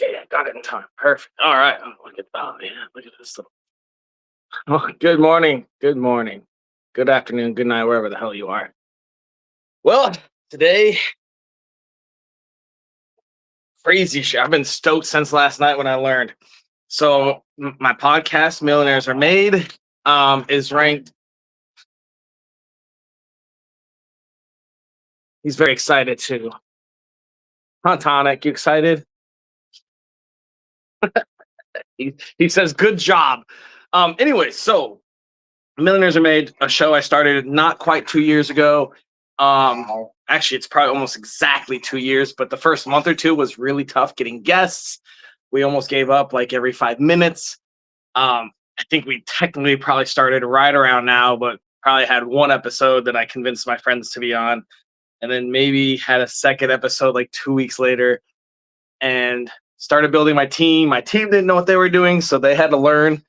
Okay, I got it in time. Perfect. All right. Oh, look at that. Yeah, look at this. Oh, good morning. Good morning. Good afternoon. Good night, wherever the hell you are. Well, today, crazy shit. I've been stoked since last night when I learned. So my podcast, Millionaires Are Made, is ranked. He's very excited too. Huh, Tonic, you excited? He says, "Good job." Anyway, so Millionaires Are Made, a show I started not quite 2 years ago. Actually, it's probably almost exactly 2 years, but the first month or two was really tough getting guests. We almost gave up like every 5 minutes. I think we technically probably started right around now, but probably had one episode that I convinced my friends to be on, and then maybe had a second episode like 2 weeks later, and started building my team. My team didn't know what they were doing, so they had to learn.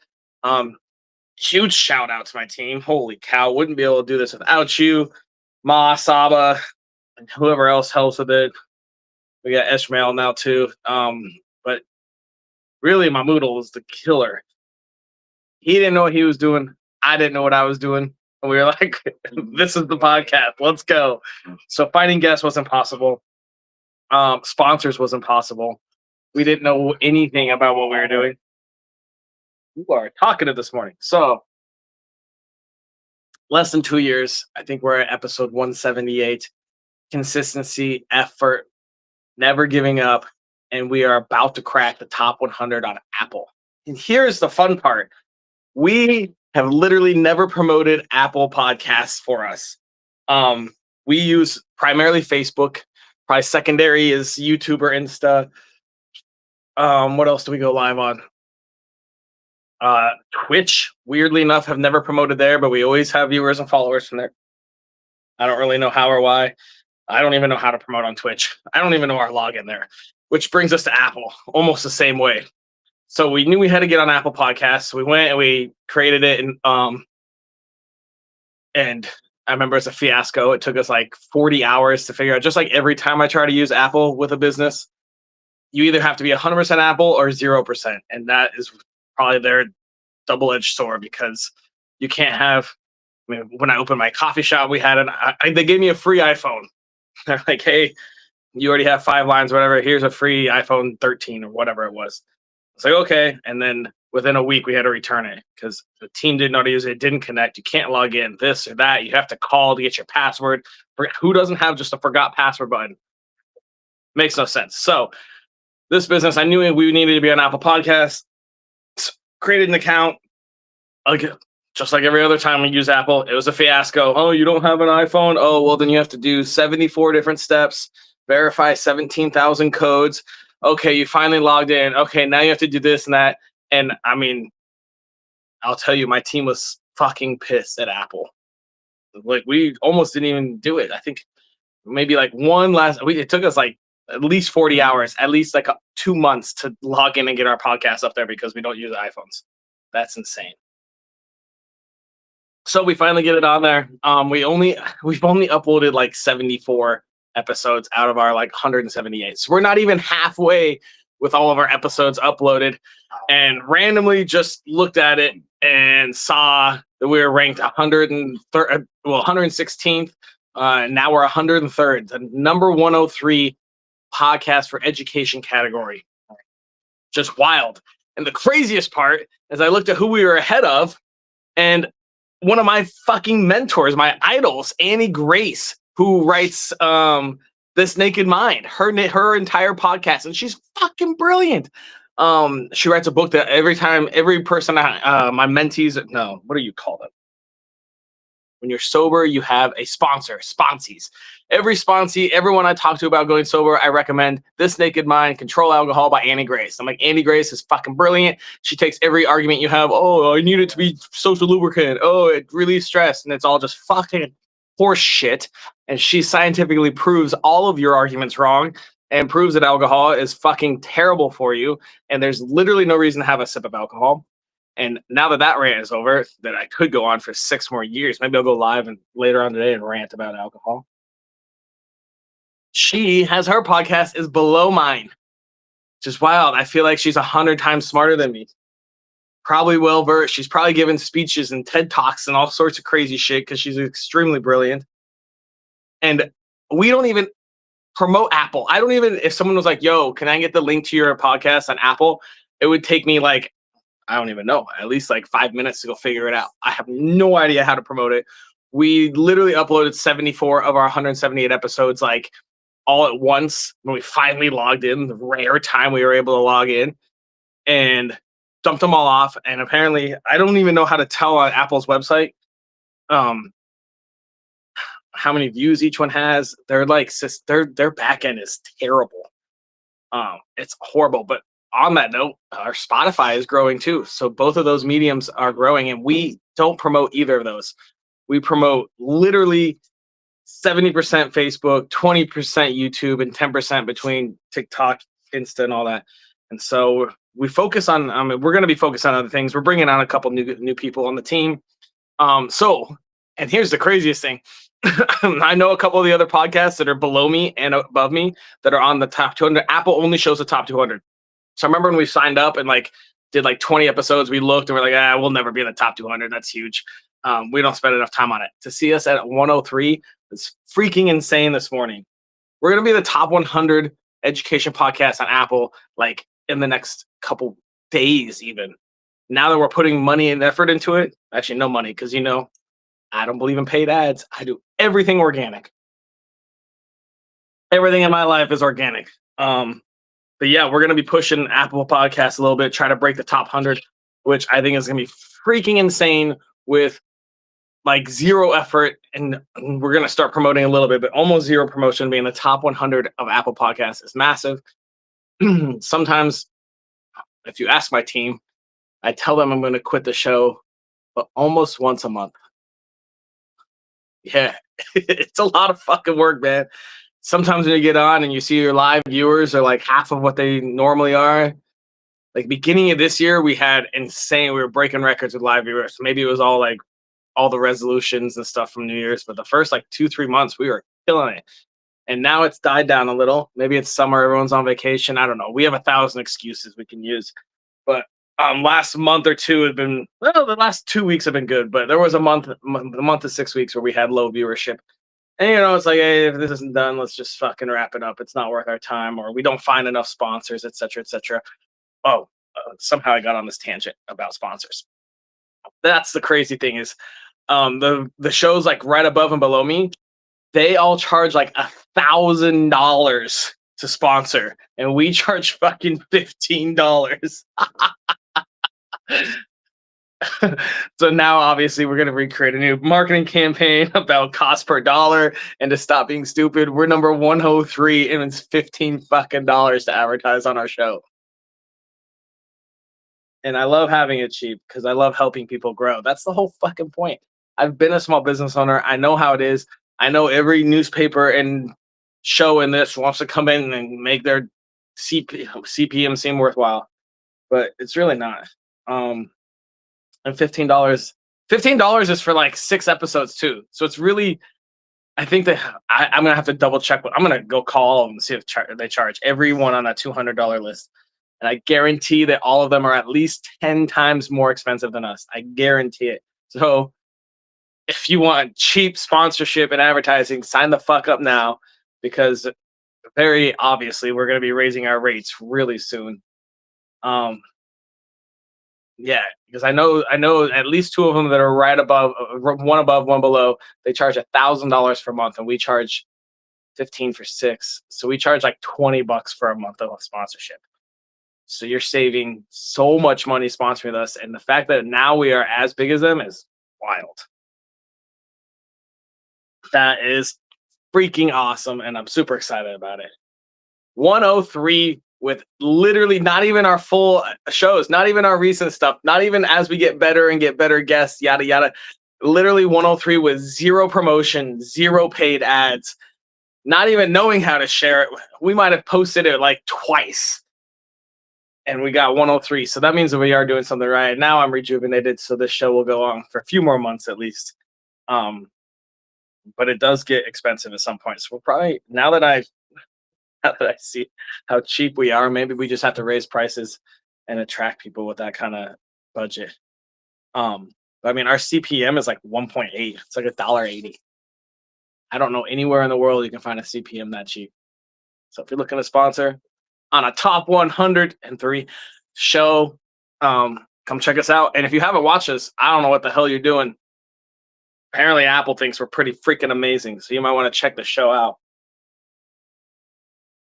Um, Huge shout out to my team. Holy cow, wouldn't be able to do this without you. Ma, Saba, and whoever else helps with it. We got Ishmael now too. But really, Mahmoudal was the killer. He didn't know what he was doing. I didn't know what I was doing. And we were like, this is the podcast. Let's go. So finding guests wasn't possible. Sponsors wasn't possible. We didn't know anything about what we were doing. You are talkative this morning. So less than 2 years. I think we're at episode 178. Consistency, effort, never giving up, and we are about to crack the top 100 on Apple. And here's the fun part. We have literally never promoted Apple Podcasts for us. We use primarily Facebook. Probably secondary is YouTube or Insta. What else do we go live on? Twitch, weirdly enough, have never promoted there, but we always have viewers and followers from there. I don't really know how or why. I don't even know how to promote on Twitch. I don't even know our login there, which brings us to Apple almost the same way. So we knew we had to get on Apple Podcasts. We went and we created it, and I remember it's a fiasco. It took us like 40 hours to figure out. Just like every time I try to use Apple with a business, you either have to be 100% Apple or 0%, and that is probably their double-edged sword because you can't have. I mean, when I opened my coffee shop, we had they gave me a free iPhone. They're like, "Hey, you already have 5 lines, whatever. Here's a free iPhone 13 or whatever it was." It's like, okay. And then within a week, we had to return it because the team didn't know how to use it. It didn't connect. You can't log in, this or that. You have to call to get your password. Who doesn't have just a forgot password button? Makes no sense. So this business, I knew we needed to be on Apple Podcasts. Created an account. Again, just like every other time we use Apple, it was a fiasco. Oh, you don't have an iPhone? Oh, well, then you have to do 74 different steps, verify 17,000 codes. Okay, you finally logged in. Okay, now you have to do this and that. And I mean, I'll tell you, my team was fucking pissed at Apple. Like, we almost didn't even do it. I think maybe like it took us like at least 40 hours, at least like 2 months to log in and get our podcast up there because we don't use iPhones. That's insane. So we finally get it on there. We've only uploaded like 74 episodes out of our like 178. So we're not even halfway with all of our episodes uploaded, and randomly just looked at it and saw that we were ranked 116th. Now we're 103rd, the number 103 podcast for education category. Just wild. And the craziest part is I looked at who we were ahead of, and one of my fucking mentors, my idols, Annie Grace, who writes This Naked Mind, her entire podcast, and she's fucking brilliant. She writes a book that every person, my mentees, no, what do you call them? When you're sober, you have a sponsor, sponsees. Every sponsee, everyone I talk to about going sober, I recommend This Naked Mind, Control Alcohol by Annie Grace. I'm like, Annie Grace is fucking brilliant. She takes every argument you have. Oh, I need it to be social lubricant. Oh, it relieves stress. And it's all just fucking horse shit. And she scientifically proves all of your arguments wrong and proves that alcohol is fucking terrible for you. And there's literally no reason to have a sip of alcohol. And now that rant is over, that I could go on for 6 more years. Maybe I'll go live and later on today and rant about alcohol. She has her podcast is below mine. Just wild. I feel like she's 100 times smarter than me. Probably well versed. She's probably given speeches and TED Talks and all sorts of crazy shit because she's extremely brilliant. And we don't even promote Apple. I don't even, if someone was like, yo, can I get the link to your podcast on Apple? It would take me like, I don't even know, at least like 5 minutes to go figure it out. I have no idea how to promote it. We literally uploaded 74 of our 178 episodes like all at once when we finally logged in, the rare time we were able to log in, and dumped them all off. And apparently, I don't even know how to tell on Apple's website um, how many views each one has. They're like their back end is terrible. It's horrible. But on that note, our Spotify is growing too. So both of those mediums are growing, and we don't promote either of those. We promote literally 70% Facebook, 20% YouTube, and 10% between TikTok, Insta, and all that. And so we focus on. We're going to be focused on other things. We're bringing on a couple new people on the team. And here's the craziest thing. I know a couple of the other podcasts that are below me and above me that are on the top 200. Apple only shows the top 200. So I remember when we signed up and like did like 20 episodes, we looked and we're like, we'll never be in the top 200. That's huge. We don't spend enough time on it. To see us at 103 is freaking insane this morning. We're going to be the top 100 education podcast on Apple like in the next couple days even. Now that we're putting money and effort into it, actually no money because, I don't believe in paid ads. I do everything organic. Everything in my life is organic. But yeah, we're going to be pushing Apple Podcasts a little bit, try to break the top 100, which I think is going to be freaking insane with like zero effort. And we're going to start promoting a little bit, but almost zero promotion. Being the top 100 of Apple Podcasts is massive. Sometimes, if you ask my team, I tell them I'm going to quit the show, but almost once a month. Yeah, it's a lot of fucking work, man. Sometimes when you get on and you see your live viewers are like half of what they normally are. Like beginning of this year, we had insane. We were breaking records with live viewers. Maybe it was all like all the resolutions and stuff from New Year's, but the first like 2-3 months we were killing it. And now it's died down a little. Maybe it's summer, everyone's on vacation. I don't know. We have 1,000 excuses we can use. But last month or two have been, well, the last 2 weeks have been good, but there was a month to 6 weeks where we had low viewership. And, it's like, hey, if this isn't done, let's just fucking wrap it up. It's not worth our time, or we don't find enough sponsors, et cetera, et cetera. Oh, somehow I got on this tangent about sponsors. That's the crazy thing is the shows like right above and below me, they all charge like $1,000 to sponsor, and we charge fucking $15. So now obviously we're going to recreate a new marketing campaign about cost per dollar, and to stop being stupid, we're number 103 and it's $15 fucking to advertise on our show. And I love having it cheap because I love helping people grow. That's the whole fucking point. I've been a small business owner. I know how it is. I know every newspaper and show in this wants to come in and make their CPM seem worthwhile, but it's really not. And $15 is for like 6 episodes too. So it's really, I think that I'm gonna have to double check. I'm gonna go call them and see if they charge everyone on that $200 list. And I guarantee that all of them are at least 10 times more expensive than us. I guarantee it. So if you want cheap sponsorship and advertising, sign the fuck up now, because very obviously we're going to be raising our rates really soon. Yeah, because I know at least 2 of them that are right above, one above, one below. They charge $1,000 per month, and we charge 15 for 6. So we charge like $20 for a month of sponsorship. So you're saving so much money sponsoring us, and the fact that now we are as big as them is wild. That is freaking awesome, and I'm super excited about it. 103 with literally not even our full shows, not even our recent stuff, not even as we get better and get better guests, yada yada. Literally 103 with zero promotion, zero paid ads, not even knowing how to share it. We might have posted it like twice, and we got 103. So that means that we are doing something right. Now I'm rejuvenated, so this show will go on for a few more months at least. But it does get expensive at some point. So we're probably, now that Now that I see how cheap we are, maybe we just have to raise prices and attract people with that kind of budget. Um, I mean, our CPM is like 1.8. It's like $1.80. I don't know anywhere in the world you can find a CPM that cheap. So if you're looking to sponsor on a top 103 show, come check us out. And if you haven't watched us, I don't know what the hell you're doing. Apparently, Apple thinks we're pretty freaking amazing, so you might want to check the show out.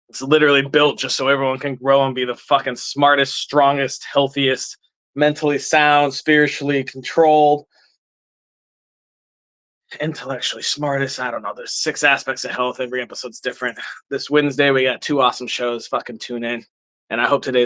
It's literally built just so everyone can grow and be the fucking smartest, strongest, healthiest, mentally sound, spiritually controlled, intellectually smartest. I don't know. There's 6 aspects of health. Every episode's different. This Wednesday, we got 2 awesome shows. Fucking tune in. And I hope today's